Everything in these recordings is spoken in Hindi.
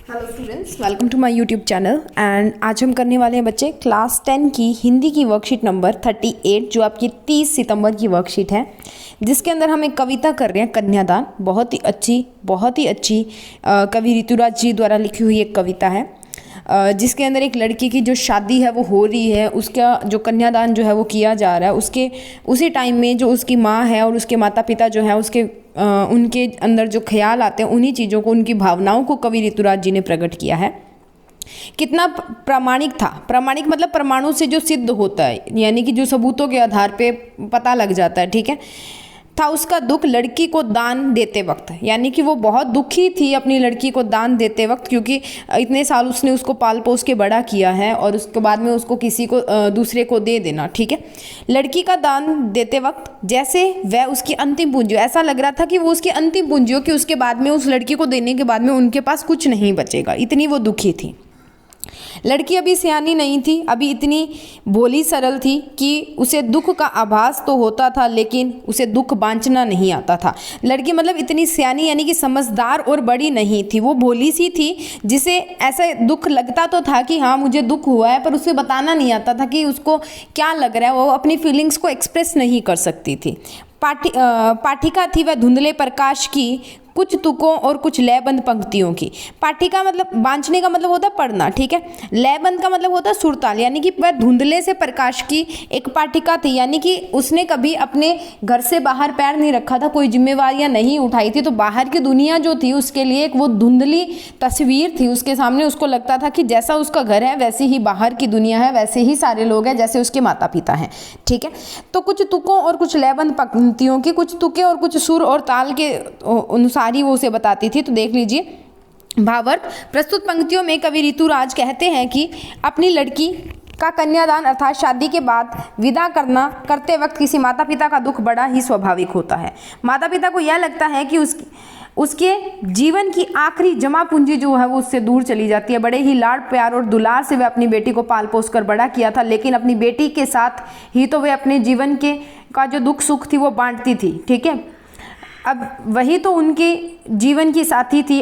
Hello students, welcome to my YouTube channel. And आज हम करने वाले हैं बच्चे क्लास 10 की हिंदी की वर्कशीट नंबर 38, जो आपकी 30 सितंबर की वर्कशीट है, जिसके अंदर हम एक कविता कर रहे हैं, कन्यादान। बहुत ही अच्छी कवि ऋतुराज जी द्वारा लिखी हुई एक कविता है, जिसके अंदर एक लड़की की जो शादी है वो हो रही है, उसका जो कन्यादान जो है वो किया जा रहा है। उसके उसी टाइम में जो उसकी माँ है और उसके माता पिता जो है उसके उनके अंदर जो ख्याल आते हैं, उन्हीं चीज़ों को, उनकी भावनाओं को कवि ऋतुराज जी ने प्रकट किया है। कितना प्रामाणिक था। प्रामाणिक मतलब परमाणु से जो सिद्ध होता है, यानी कि जो सबूतों के आधार पे पता लग जाता है, ठीक है। था उसका दुख लड़की को दान देते वक्त, यानी कि वो बहुत दुखी थी अपनी लड़की को दान देते वक्त, क्योंकि इतने साल उसने उसको पाल पोस के बड़ा किया है और उसके बाद में उसको किसी को दूसरे को दे देना, ठीक है। लड़की का दान देते वक्त जैसे वह उसकी अंतिम पूंजी, ऐसा लग रहा था कि वो उसकी अंतिम पूंजी हो, कि उसके बाद में उस लड़की को देने के बाद में उनके पास कुछ नहीं बचेगा, इतनी वो दुखी थी। लड़की अभी सियानी नहीं थी, अभी इतनी भोली सरल थी कि उसे दुख का आभास तो होता था, लेकिन उसे दुख बांचना नहीं आता था। लड़की मतलब इतनी सियानी, यानी कि समझदार और बड़ी नहीं थी, वो भोली सी थी, जिसे ऐसा दुख लगता तो था कि हाँ मुझे दुख हुआ है, पर उसे बताना नहीं आता था कि उसको क्या लग रहा है। वो अपनी फीलिंग्स को एक्सप्रेस नहीं कर सकती थी। पाठिका थी वह धुंधले प्रकाश की, कुछ तुकों और कुछ लयबंद पंक्तियों की। पाठिका मतलब बांचने का मतलब होता है पढ़ना, ठीक है। लयबंद का मतलब होता है सुरताल, यानी कि वह धुंधले से प्रकाश की एक पाठिका थी, यानी कि उसने कभी अपने घर से बाहर पैर नहीं रखा था, कोई जिम्मेवारियां नहीं उठाई थी, तो बाहर की दुनिया जो थी उसके लिए एक वो धुंधली तस्वीर थी उसके सामने। उसको लगता था कि जैसा उसका घर है वैसे ही बाहर की दुनिया है, वैसे ही सारे लोग हैं जैसे उसके माता पिता हैं, ठीक है। तो कुछ तुकों और कुछ लयबंद पंक्तियों की, कुछ तुके और कुछ सुर और ताल के अनुसार ही वो उसे बताती थी। तो देख लीजिए भावार्थ। प्रस्तुत पंक्तियों में कवि ऋतुराज कहते हैं कि अपनी लड़की का कन्यादान अर्थात शादी के बाद विदा करते वक्त किसी माता पिता का दुख बड़ा ही स्वाभाविक होता है। माता पिता को यह लगता है कि उसके जीवन की आखिरी जमा पूंजी जो है वो उससे दूर चली जाती है। बड़े ही लाड प्यार और दुलार से वह अपनी बेटी को पाल पोस कर बड़ा किया था, लेकिन अपनी बेटी के साथ ही तो वे अपने जीवन का जो दुख सुख थी वो बांटती थी, ठीक है। अब वही तो उनके जीवन की साथी थी,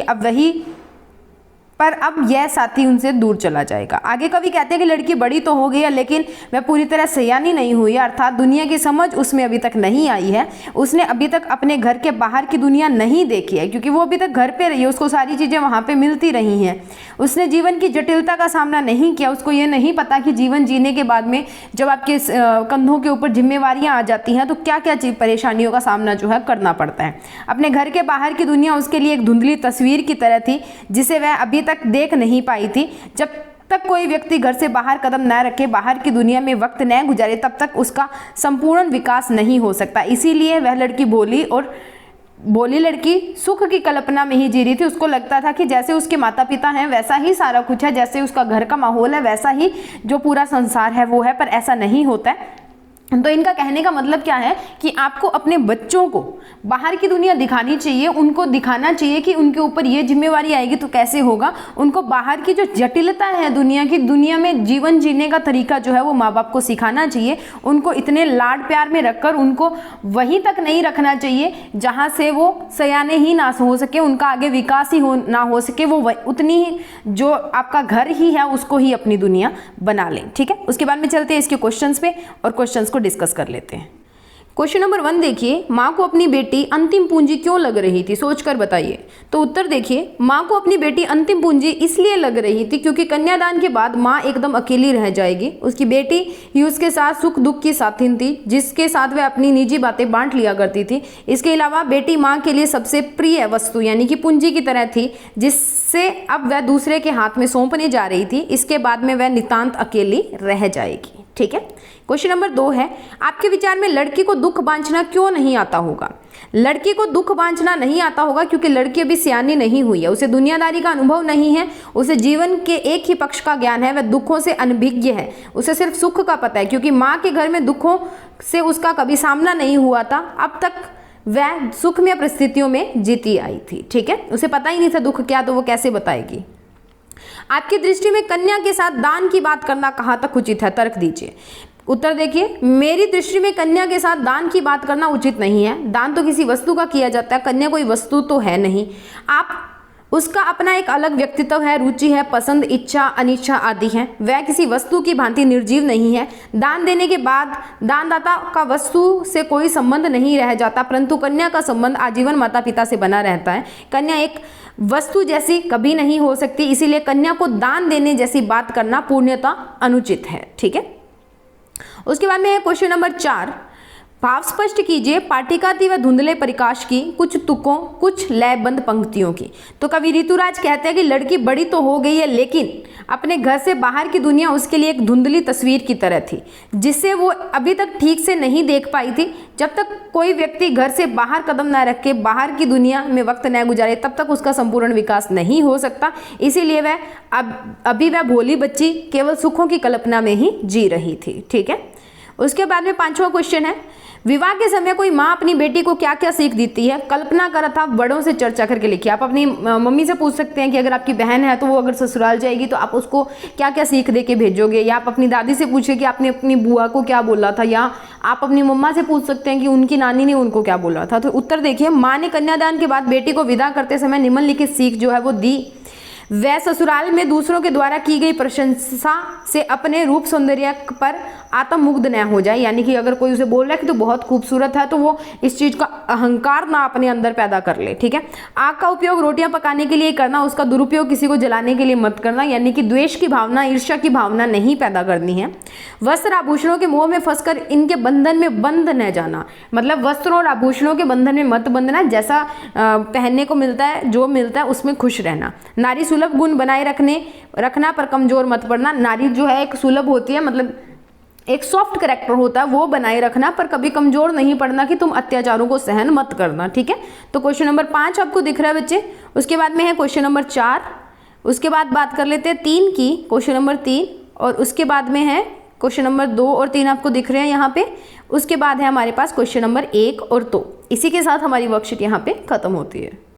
पर अब यह साथी उनसे दूर चला जाएगा। आगे कवि कहते हैं कि लड़की बड़ी तो हो गई है, लेकिन वह पूरी तरह सयानी नहीं हुई है, अर्थात दुनिया की समझ उसमें अभी तक नहीं आई है। उसने अभी तक अपने घर के बाहर की दुनिया नहीं देखी है, क्योंकि वो अभी तक घर पे रही है, उसको सारी चीज़ें वहाँ पे मिलती रही हैं। उसने जीवन की जटिलता का सामना नहीं किया। उसको ये नहीं पता कि जीवन जीने के बाद में जब आपके कंधों के ऊपर जिम्मेवारियाँ आ जाती हैं तो क्या क्या परेशानियों का सामना जो है करना पड़ता है। अपने घर के बाहर की दुनिया उसके लिए एक धुंधली तस्वीर की तरह थी, जिसे वह अभी तक देख नहीं पाई थी। जब तक कोई व्यक्ति घर से बाहर कदम न रखे, बाहर की दुनिया में वक्त न गुजारे, तब तक उसका संपूर्ण विकास नहीं हो सकता। इसीलिए वह लड़की भोली लड़की सुख की कल्पना में ही जी रही थी। उसको लगता था कि जैसे उसके माता पिता हैं वैसा ही सारा कुछ है, जैसे उसका घर का माहौल है वैसा ही जो पूरा संसार है वो है, पर ऐसा नहीं होता है। तो इनका कहने का मतलब क्या है कि आपको अपने बच्चों को बाहर की दुनिया दिखानी चाहिए, उनको दिखाना चाहिए कि उनके ऊपर ये जिम्मेवारी आएगी तो कैसे होगा। उनको बाहर की जो जटिलता है दुनिया में जीवन जीने का तरीका जो है वो माँ बाप को सिखाना चाहिए। उनको इतने लाड प्यार में रखकर उनको वहीं तक नहीं रखना चाहिए जहाँ से वो सयाने ही ना हो सके, उनका आगे विकास ही ना हो सके। वो उतनी ही जो आपका घर ही है उसको ही अपनी दुनिया बना लें, ठीक है। उसके बाद में चलते हैं इसके क्वेश्चंस पे और क्वेश्चंस को डिस्कस कर लेते हैं। क्वेश्चन नंबर 1 देखिए, माँ को अपनी बेटी अंतिम पूंजी क्यों लग रही थी, सोचकर बताइए। तो उत्तर देखिए, माँ को अपनी बेटी अंतिम पूंजी इसलिए लग रही थी क्योंकि कन्यादान के बाद माँ एकदम अकेली रह जाएगी। उसकी बेटी ही उसके साथ सुख दुख की साथिन थी, जिसके साथ वह अपनी निजी बातें बांट लिया करती थी। इसके अलावा बेटी माँ के लिए सबसे प्रिय वस्तु यानी कि पूंजी की तरह थी, जिससे अब वह दूसरे के हाथ में सौंपने जा रही थी। इसके बाद में वह नितांत अकेली रह जाएगी, ठीक है। क्वेश्चन नंबर 2 है, आपके विचार में लड़की को दुख बांचना क्यों नहीं आता होगा। लड़की को दुख बांचना नहीं आता होगा क्योंकि लड़की अभी सियानी नहीं हुई है, उसे दुनियादारी का अनुभव नहीं है, उसे जीवन के एक ही पक्ष का ज्ञान है, वह दुखों से अनभिज्ञ है, उसे सिर्फ सुख का पता है, क्योंकि माँ के घर में दुखों से उसका कभी सामना नहीं हुआ था। अब तक वह सुखमय परिस्थितियों में जीती आई थी, ठीक है। उसे पता ही नहीं था दुख क्या, तो वो कैसे बताएगी। आपकी दृष्टि में कन्या के साथ दान की बात करना कहाँ तक उचित है, तर्क दीजिए। उत्तर देखिए, मेरी दृष्टि में कन्या के साथ दान की बात करना उचित नहीं है। दान तो किसी वस्तु का किया जाता है, कन्या कोई वस्तु तो है नहीं। आप उसका अपना एक अलग व्यक्तित्व है, रुचि है, पसंद, इच्छा, अनिच्छा आदि है। वह किसी वस्तु की भांति निर्जीव नहीं है। दान देने के बाद दानदाता का वस्तु से कोई संबंध नहीं रह जाता, परंतु कन्या का संबंध आजीवन माता पिता से बना रहता है। कन्या एक वस्तु जैसी कभी नहीं हो सकती, इसीलिए कन्या को दान देने जैसी बात करना पूर्णतः अनुचित है। ठीक है, उसके बाद में है क्वेश्चन नंबर 4, भाव स्पष्ट कीजिए पाठिकाति व धुंधले प्रकाश की, कुछ तुकों कुछ लयबंद पंक्तियों की। तो कवि ऋतुराज कहते हैं कि लड़की बड़ी तो हो गई है, लेकिन अपने घर से बाहर की दुनिया उसके लिए एक धुंधली तस्वीर की तरह थी, जिसे वो अभी तक ठीक से नहीं देख पाई थी। जब तक कोई व्यक्ति घर से बाहर कदम न रख के बाहर की दुनिया में वक्त न गुजारे, तब तक उसका संपूर्ण विकास नहीं हो सकता। इसीलिए वह अभी वह भोली बच्ची केवल सुखों की कल्पना में ही जी रही थी। ठीक है, उसके बाद में 5वां क्वेश्चन है, विवाह के समय कोई माँ अपनी बेटी को क्या क्या सीख देती है, कल्पना कर अथवा बड़ों से चर्चा करके लिखिए। आप अपनी मम्मी से पूछ सकते हैं कि अगर आपकी बहन है तो वो अगर ससुराल जाएगी तो आप उसको क्या क्या सीख दे के भेजोगे, या आप अपनी दादी से पूछिए कि आपने अपनी बुआ को क्या बोला था, या आप अपनी मम्मा से पूछ सकते हैं कि उनकी नानी ने उनको क्या बोला था। तो उत्तर देखिए, माँ ने कन्यादान के बाद बेटी को विदा करते समय निम्नलिखित सीख जो है वो दी। वह ससुराल में दूसरों के द्वारा की गई प्रशंसा से अपने रूप सौंदर्य पर आत्ममुग्ध न हो जाए, यानी कि अगर कोई उसे बोल रहा है कि तो बहुत खूबसूरत है तो वो इस चीज का अहंकार ना अपने अंदर पैदा कर ले। ठीक है, आग का उपयोग रोटियां पकाने के लिए करना, उसका दुरुपयोग किसी को जलाने के लिए मत करना, यानी कि द्वेष की भावना, ईर्ष्या की भावना नहीं पैदा करनी है। वस्त्र आभूषणों के मोह में फंसकर इनके बंधन में बंध न जाना, मतलब वस्त्रों और आभूषणों के बंधन में मत बंधना, जैसा पहनने को मिलता है, जो मिलता है उसमें खुश रहना। नारी सुलभ गुण बनाए रखना पर कमजोर मत पड़ना। नारी जो है एक सुलभ होती है, मतलब एक सॉफ्ट कैरेक्टर होता है, वो बनाए रखना, पर कभी कमजोर नहीं पड़ना कि तुम अत्याचारों को सहन मत करना। ठीक है, तो क्वेश्चन नंबर 5 आपको दिख रहा है बच्चे। उसके बाद में है क्वेश्चन नंबर 4, उसके बाद बात कर लेते हैं 3 की, क्वेश्चन नंबर 3, और उसके बाद में है क्वेश्चन नंबर 2 और 3 आपको दिख रहे हैं यहाँ पे। उसके बाद है हमारे पास क्वेश्चन नंबर 1 और 2। इसी के साथ हमारी वर्कशीट यहाँ पे खत्म होती है।